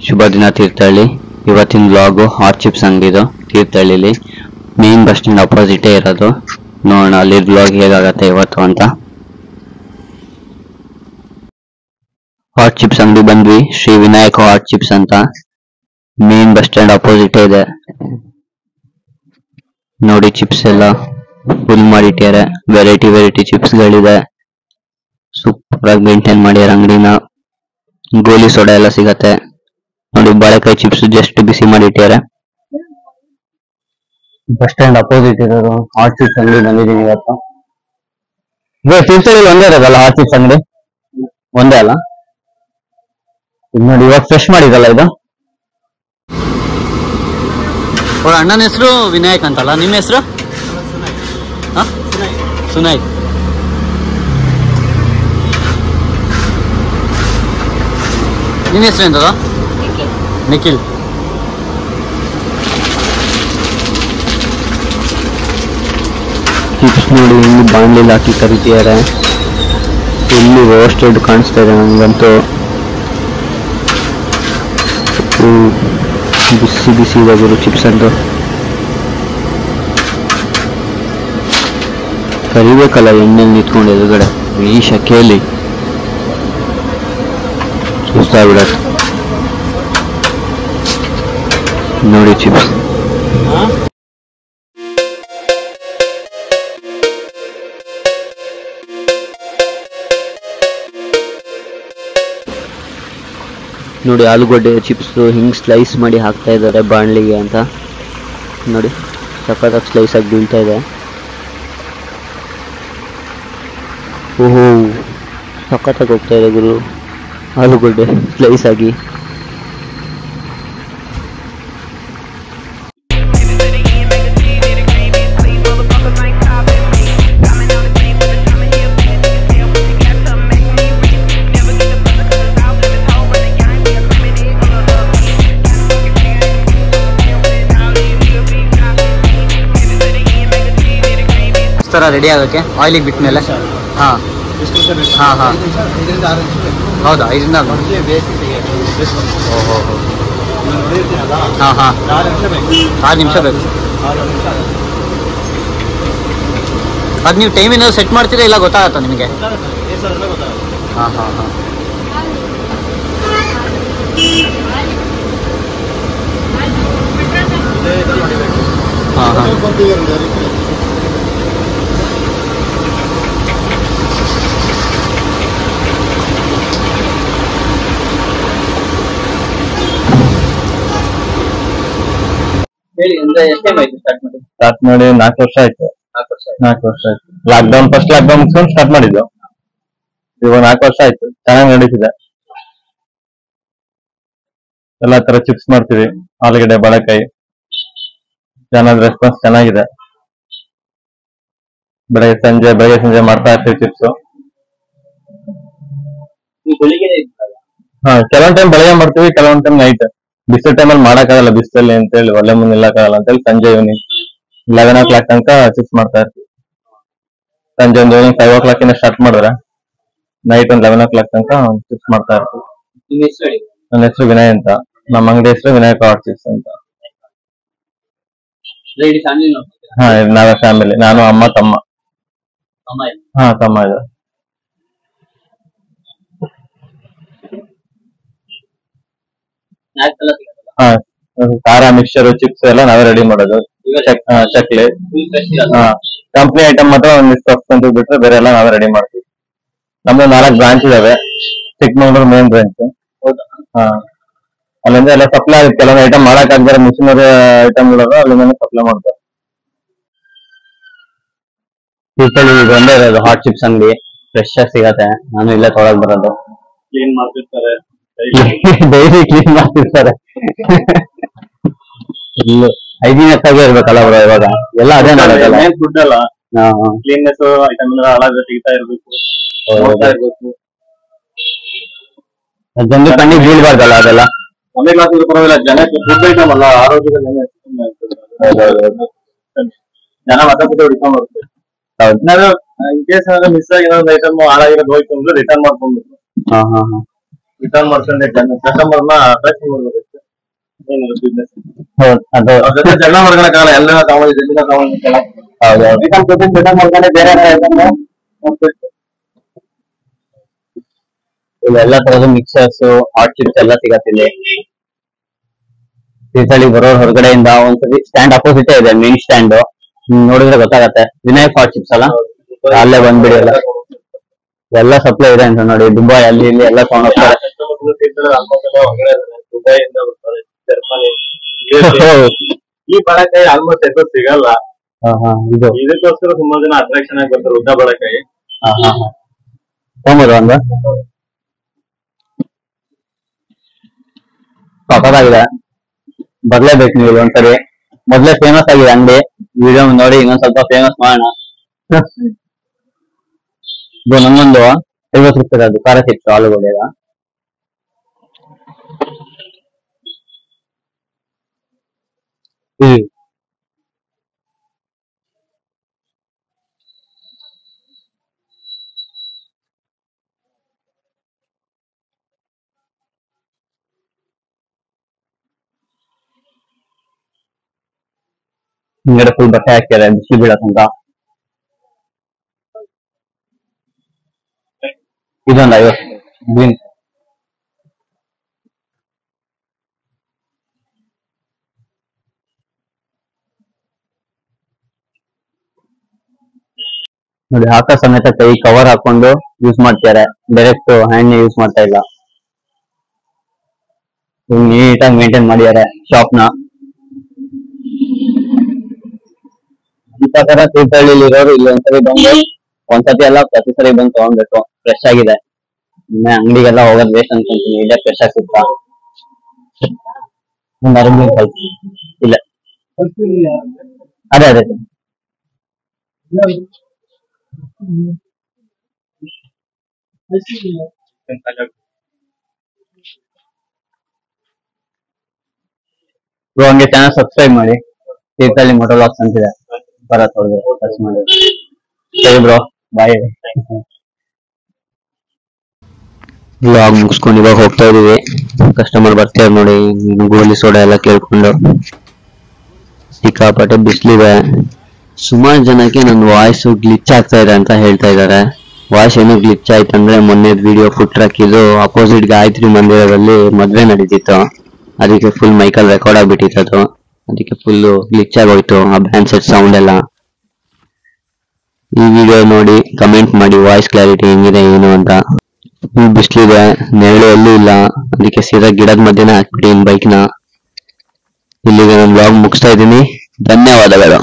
ಶುಭ ದಿನ ತೀರ್ಥಹಳ್ಳಿ. ಇವತ್ತಿನ vlog hot chips ಅಂಗಡಿದು ತೀರ್ಥಹಳ್ಳಿಲಿ ಮೇನ್ ಬಸ್ ಸ್ಟ್ಯಾಂಡ್ ಅಪೋಸಿಟೇ ಇರೋದು. ನೋಡೋಣ ಅಲ್ಲಿ ವ್ಲಾಗ್ ಹೇಗಾಗತ್ತೆ ಇವತ್ತು ಅಂತ. ಹಾಟ್ ಚಿಪ್ಸ್ ಅಂಗಡಿ ಬಂದ್ವಿ, ಶ್ರೀ ವಿನಾಯಕ ಹಾಟ್ ಚಿಪ್ಸ್ ಅಂತ. ಮೇನ್ ಬಸ್ ಸ್ಟ್ಯಾಂಡ್ ಅಪೋಸಿಟೇ ಇದೆ ನೋಡಿ. ಚಿಪ್ಸ್ ಎಲ್ಲ ಫುಲ್ ಮಾಡಿಟ್ಟಾರೆ, ವೆರೈಟಿ ಚಿಪ್ಸ್ ಗಳಿದೆ. ಸೂಪರ್ ಆಗಿ ಮೇಂಟೈನ್ ಮಾಡ್ಯಾರ ಅಂಗಡಿನ. ಗೋಲಿ ಸೋಡಾ ಎಲ್ಲ ಸಿಗತ್ತೆ ನೋಡಿ. ಬಾಳೆಕಾಯಿ ಚಿಪ್ಸ್ ಜಸ್ಟ್ ಬಿಸಿ ಮಾಡಿಟ್ಟಾರೆ. ಬಸ್ ಸ್ಟ್ಯಾಂಡ್ ಅಪೋಸಿಟ್ ಇರೋದು ಹಾಟ್ ಚಿಪ್ಸ್ ಅಂಗಡಿ ಬಂದಿದ್ದೀನಿ ಇವತ್ತು. ತೀರ್ಥಹಳ್ಳಿ ಒಂದೇ ಇರೋದಲ್ಲ ಹಾಟ್ ಚಿಪ್ಸ್ ಅಂಗಡಿ? ಒಂದೇ ಅಲ್ಲ ಇದು ನೋಡಿ, ಇವಾಗ ಫ್ರೆಶ್ ಮಾಡಿದಲ್ಲ ಇದು. ಅಣ್ಣನ ಹೆಸರು ವಿನಾಯಕ್ ಅಂತಲ್ಲ, ನಿಮ್ಮ ಹೆಸರು? ಸುನಾಯ್. ನಿಮ್ಮ ಹೆಸರು ಎಂತದ? ನಿಖಿಲ್. ಚಿಪ್ಸ್ ನೋಡಿ ಇಲ್ಲಿ ಬಾಂಡ್ಲಿಲ್ ಹಾಕಿ ಕರಿತಿದ್ದಾರೆ. ಇಲ್ಲಿ ರೋಸ್ಟೆಡ್ ಕಾಣಿಸ್ತಾ ಇದೆ ನನಗಂತೂ. ಬಿಸಿ ಇದೆ ಗುರು ಚಿಪ್ಸ್ ಅಂತೂ. ಕರಿಬೇಕಲ್ಲ ಎಣ್ಣೆಲಿ ನಿಂತ್ಕೊಂಡು ಎದುರುಗಡೆ ಈ ಶಕೆಯಲ್ಲಿ ಸುಸ್ತಾಗ್ಬಿಡತ್ತೆ ನೋಡಿ ಚಿಪ್ಸ್. ನೋಡಿ ಆಲೂಗಡ್ಡೆ ಚಿಪ್ಸ್ ಹಿಂಗ್ ಸ್ಲೈಸ್ ಮಾಡಿ ಹಾಕ್ತಾ ಇದ್ದಾರೆ ಬಾಣ್ಲಿಗೆ ಅಂತ ನೋಡಿ. ಸಖತ್ತಾಗಿ ಸ್ಲೈಸ್ ಆಗಿ ಬೀಳ್ತಾ ಇದೆ. ಓಹೋ, ಸಖತ್ತಾಗಿ ಹೋಗ್ತಾ ಇದೆ ಗುರು ಆಲೂಗಡ್ಡೆ ಸ್ಲೈಸ್ ಆಗಿ. ರೆಡಿ ಆಗೋಕ್ಕೆ ಆಯಿಲಿಗೆ ಬಿಟ್ಟ ಮೇಲೆ ಹಾಂ ಹಾಂ ಹಾಂ ಹೌದಾ? 5 ಓಹೋ ಹಾಂ ಹಾಂ 6 ನಿಮಿಷ ಬೇಕು. ಅದು ನೀವು ಟೈಮ್ ಏನಾದ್ರು ಸೆಟ್ ಮಾಡ್ತೀರಾ ಇಲ್ಲ ಗೊತ್ತಾಗತ್ತಾ ನಿಮಗೆ? ಹಾಂ ಹಾಂ ಹಾಂ ಹಾಂ ಹಾಂ ಸ್ಟಾರ್ಟ್ ಮಾಡಿ 4 ವರ್ಷ ಆಯ್ತು. 4 ವರ್ಷ ಆಯ್ತು. ಲಾಕ್ಡೌನ್ ಫಸ್ಟ್ ಲಾಕ್ಡೌನ್ ಮುಗಿಸ್ಕೊಂಡು ಸ್ಟಾರ್ಟ್ ಮಾಡಿದ್ದು. ಇವಾಗ 4 ವರ್ಷ ಆಯ್ತು. ಚೆನ್ನಾಗಿ ನಡೀತಿದೆ. ಎಲ್ಲಾ ತರ ಚಿಪ್ಸ್ ಮಾಡ್ತೀವಿ, ಆಲೂಗಡ್ಡೆ, ಬಾಳೆಕಾಯಿ. ಜನದ ರೆಸ್ಪಾನ್ಸ್ ಚೆನ್ನಾಗಿದೆ. ಬೆಳಗ್ಗೆ ಸಂಜೆ ಮಾಡ್ತಾ ಇರ್ತೀವಿ ಚಿಪ್ಸ್. ಹಾ, ಕೆಲವೊಂದ್ ಟೈಮ್ ಬೆಳಗ್ಗೆ ಮಾಡ್ತೀವಿ, ಕೆಲವೊಂದ್ ಟೈಮ್ ನೈಟ್. ಬಿಸಿಲು ಟೈಮಲ್ಲಿ ಮಾಡಕ್ಕಾಗಲ್ಲ, ಬಿಸಿಲಲ್ಲಿ ಅಂತೇಳಿ ಒಳ್ಳೆ ಮುಂದೆ ನಿಲ್ಲಕ್ಕಾಗಲ್ಲ ಅಂತೇಳಿ ಸಂಜೆ ಈವ್ನಿಂಗ್ 11 o'clock ತನಕ ಚಿಪ್ಸ್ ಮಾಡ್ತಾ ಇರ್ತೀವಿ. ಸಂಜೆ ಒಂದು ಈವ್ನಿಂಗ್ 5 o'clock ಇಂದ ಸ್ಟಾರ್ಟ್ ಮಾಡಿದ್ರೆ ನೈಟ್ ಒಂದು 11 o'clock ತನಕ ಚಿಪ್ಸ್ ಮಾಡ್ತಾ ಇರ್ತೀವಿ. ನನ್ನ ಹೆಸರು ವಿನಯ್ ಅಂತ. ನಮ್ಮ ಅಂಗಡಿ ಹೆಸರು ವಿನಾಯಕ ಹಾಟ್ ಚಿಪ್ಸ್ ಅಂತ. ಹಾ, ನಾವೇ ಫ್ಯಾಮಿಲಿ. ನಾನು, ಅಮ್ಮ, ತಮ್ಮ. ಹಾ, ತಮ್ಮ ಇದೆ. ಹಾ, ಖಾರ, ಮಿಕ್ಸ್ಚರ್, ಚಿಪ್ಸ್ ಎಲ್ಲ ನಾವೇ ರೆಡಿ ಮಾಡೋದು. ಚಕ್ಲಿ. ಹಾ, ಕಂಪ್ನಿ ಐಟಮ್ ಮಾತ್ರ ಒಂದಿಷ್ಟು ಅಂತ ಬಿಟ್ರೆ ಬೇರೆ ಎಲ್ಲ ನಾವೇ ರೆಡಿ ಮಾಡ್ತೀವಿ. ನಮ್ದು 4 ಬ್ರಾಂಚ್ ಇದಾವೆ. Chikmagalur main branch. ಹಾ, ಅಲ್ಲಿಂದ ಎಲ್ಲ ಸಪ್ಲೈ ಆಗುತ್ತೆ. ಕೆಲವೊಂದು ಐಟಮ್ ಮಾಡಕ್ ಆಗ್ತಾರೆ, ಮಿಷಿನರಿ ಐಟಮ್ಗಳು ಅಲ್ಲಿಂದ ಸಪ್ಲೈ ಮಾಡ್ತಾರೆ. ತೀರ್ಥಹಳ್ಳಿ ಒಂದೇ ಇರೋದು ಹಾಟ್ ಚಿಪ್ಸ್ ಅಂಗಡಿ, ಫ್ರೆಶ್ ಆಗಿ ಸಿಗತ್ತೆ. ನಾನು ಇಲ್ಲೇ ತೊಗೊಳಕ್ ಬರೋದು. ಕ್ಲೀನ್ ಮಾಡ್ತಿರ್ತಾರೆ, ಡೈಲಿ ಕ್ಲೀನ್ ಮಾಡ್ತಿರ್ತಾರೆ. ಹೈಜಿನಿಯಸ್ ಆಗಿ ಇರ್ಬೇಕಲ್ಲ ಬ್ರೋ. ಇವಾಗ ಎಲ್ಲ ಅದೇ ಮಾಡೋದಲ್ಲ, ಫುಡ್ ಅಲ್ಲ. ಕ್ಲೀನ್ನೆಸ್ ಐಟಮ್ ಹಾಳಾಗ ತೆಗಿತಾ ಇರ್ಬೇಕು. ಜನರು ಕಣ್ಣಿಗೆ ಬೀಳ್ಬಾರ್ದಲ್ಲ ಅದೆಲ್ಲ. ಒಂದೇ ಕ್ಲಾಸ್ ಪರವಾಗಿಲ್ಲ, ಜನಕ್ಕೆ ಫುಡ್ ಐಟಮ್ ಅಲ್ಲ, ಆರೋಗ್ಯದ ಜನ ಮತ್ತೆ ಹುಡ್ಕೊಂಡ್ ಬರುತ್ತೆ. ಇನ್ ಕೇಸ್ ಮಿಸ್ ಆಗಿ ಇನ್ನೊಂದು ಐಟಮ್ ಹಾಳಾಗಿರೋದು ಹೋಯ್ತು ಅಂದ್ರೆ ರಿಟರ್ನ್ ಮಾಡ್ಕೊಂಡ್ಬಿಟ್ಟು ರಿಟರ್ನ್ ಮಾಡ್ಕೊಂಡೆ ಕಸ್ಟಮರ್ನ ಅಟ್ರಾಕ್ಷನ್ ಮಾಡ್ಬೇಕು ಬಿಸ್ನೆಸ್. ಹೌದು ಅದು ಅವ್ರ ಜೊತೆ ಜಗಳ ಮಾಡ್ಕೊಳಕ್ಕಾಗಲ್ಲ. ಎಲ್ಲ ತಗೊಂಡಿದ್ದೆ ಹೌದು ರಿಟರ್ನ್ ಮಾಡ್ಕೊಂಡೆ ಬೇರೆ ಎಲ್ಲ ತರದ ಮಿಕ್ಸರ್ಸ್ ಹಾಟ್ ಚಿಪ್ಸ್ ಎಲ್ಲ ಸಿಗತ್ತಿಲ್ಲಿ. ತೀರ್ಥಹಳ್ಳಿ ಬರೋರ್ ಹೊರಗಡೆಯಿಂದ ಒಂದ್ಸತಿ ಸ್ಟ್ಯಾಂಡ್ ಅಪೋಸಿಟ್ ಇದೆ ಮೇನ್ ಸ್ಟ್ಯಾಂಡ್, ನೋಡಿದ್ರೆ ಗೊತ್ತಾಗತ್ತೆ. ವಿನಾಯಕ್ ಹಾಟ್ ಚಿಪ್ಸ್ ಅಲ್ಲ, ಅಲ್ಲೇ ಬಂದ್ಬಿಡಿ. ಎಲ್ಲ ಸಪ್ಲೈ ಇದೆ ಅಂತ ನೋಡಿ. ದುಬೈ ಅಲ್ಲಿ ಇಲ್ಲಿ ಎಲ್ಲ ತಗೊಂಡ್ ಹೋಗ್ತಾರೆ. ಈ ಬಾಳೆಕಾಯಿ ಆಲ್ಮೋಸ್ಟ್ ಎಷ್ಟೋ ಸಿಗಲ್ಲ. ಇದಕ್ಕೋಸ್ಕರ ತುಂಬಾ ಜನ ಅಟ್ರಾಕ್ಷನ್ ಆಗಿ ಬರ್ತಾರೆ. ಉದ್ದ ಬಾಳೆಕಾಯಿ ತಗೊಂಬೋದು ಅಂದ ಸಖತ್ತಾಗಿದೆ. ಬರ್ಲೇಬೇಕು ನೀವು ಒಂದ್ಸರಿ. ಮೊದ್ಲೇ ಫೇಮಸ್ ಆಗಿದೆ ಅಂಗಡಿ. ವಿಡಿಯೋ ನೋಡಿ ಇನ್ನೊಂದ್ ಸ್ವಲ್ಪ ಫೇಮಸ್ ಮಾಡೋಣ. ಇದು ನಮ್ಮೊಂದು 50 ರೂಪಾಯಿ ಅದು ಖಾರ ಚಿಪ್ಸ್ ಆಲೂಗಡ್ಡೆ. ಹಿಂಗಡೆ ಫುಲ್ ಬಟ್ಟೆ ಹಾಕ್ತಾರೆ ಬಿಸಿಲು ಬೀಳಕ್ಕಂತ. ಇದೊಂದು 50 ಗ್ರೀನ್. ನೋಡಿ ಹಾಕೋ ಸಮೇತ ಕೈ ಕವರ್ ಹಾಕೊಂಡು ಯೂಸ್ ಮಾಡ್ತಾರೆ. ಡೈರೆಕ್ಟ್ ಹ್ಯಾಂಡ್ ಯೂಸ್ ಮಾಡ್ತಾ ಇಲ್ಲ. ನೀಟಾಗಿ ಮೇಂಟೈನ್ ಮಾಡಿದ್ದಾರೆ ಶಾಪ್ ನ. ಈ ತರ ತೀರ್ಥಹಳ್ಳಿಲಿ ಇರೋರು ಇಲ್ಲಿ ಒಂದ್ಸತಿ ಎಲ್ಲ ಪ್ರತಿ ಸರಿ ಬಂದು ತಗೊಂಡ್ಬೇಕು. ಫ್ರೆಶ್ ಆಗಿದೆ. ಅಂಗಡಿಗೆಲ್ಲ ಹೋಗೋದ್ ವೇಸ್ಟ್ ಅನ್ಕೊಂತೀನಿ. ಇಲ್ಲೇ ಫ್ರೆಶ್ ಆಗಿ ಸಿಗ್ತಾ. ಇಲ್ಲ ಅದೇ ಹಂಗೆ ಚಾನಲ್ ಸಬ್ಸ್ಕ್ರೈಬ್ ಮಾಡಿ. ತೀರ್ಥಹಳ್ಳಿ ಮೋಟೋ ವ್ಲಾಗ್ಸ್ ಅಂತಿದೆ, ಬರತ್ ಹೋಗಿ ಸರ್ಚ್ ಮಾಡಿ. ಸರಿ ಬ್ರೋ, ಬಾಯ್. ವ್ಲಾಗ್ ಮುಗಿಸ್ಕೊಂಡು ಇವಾಗ ಹೋಗ್ತಾ ಇದೀವಿ. ಕಸ್ಟಮರ್ ಬರ್ತಾರೆ ನೋಡಿ. ಗೋಲಿ ಸೋಡಾ ಎಲ್ಲ ಕೇಳ್ಕೊಂಡು. ಸಿಕ್ಕಾಪಟ್ಟೆ ಬಿಸಿಲಿದೆ. ಸುಮಾರು ಜನಕ್ಕೆ ನನ್ನ ವಾಯ್ಸ್ ಗ್ಲಿಚ್ ಆಗ್ತಾ ಇದೆ ಅಂತ ಹೇಳ್ತಾ ಇದ್ದಾರೆ. ವಾಯ್ಸ್ ಏನು ಗ್ಲಿಚ್ ಆಯ್ತಂದ್ರೆ, ಮೊನ್ನೆ ವಿಡಿಯೋ ಫುಟ್ ಹಾಕಿದ್ದು ಅಪೋಸಿಟ್ ಗಾಯತ್ರಿ ಮಂದಿರದಲ್ಲಿ ಮದ್ವೆ ನಡೀತಿತ್ತು. ಅದಕ್ಕೆ ಫುಲ್ ಮೈಕಲ್ ರೆಕಾರ್ಡ್ ಆಗ್ಬಿಟ್ಟಿತ್ತು. ಅದಕ್ಕೆ ಫುಲ್ ಗ್ಲಿಚ್ ಆಗೋಯ್ತು ಆ ಬ್ಯಾಂಡ್ ಸೆಟ್ ಸೌಂಡ್ ಎಲ್ಲ. ಈ ವಿಡಿಯೋ ನೋಡಿ ಕಮೆಂಟ್ ಮಾಡಿ ವಾಯ್ಸ್ ಕ್ಲಾರಿಟಿ ಹೆಂಗಿದೆ ಏನು ಅಂತ. ಬಿಸಿಲಿದೆ, ನೆರಳು ಎಲ್ಲೂ ಇಲ್ಲ. ಅದಕ್ಕೆ ಸೀದಾ ಗಿಡದ ಮಧ್ಯೆನೇ ಹಾಕ್ಬಿಡಿ ಬೈಕ್ನ. ಇಲ್ಲಿಗೆ ನಾನು ವ್ಲಾಗ್ ಮುಗಿಸ್ತಾ ಇದ್ದೀನಿ. ಧನ್ಯವಾದಗಳು.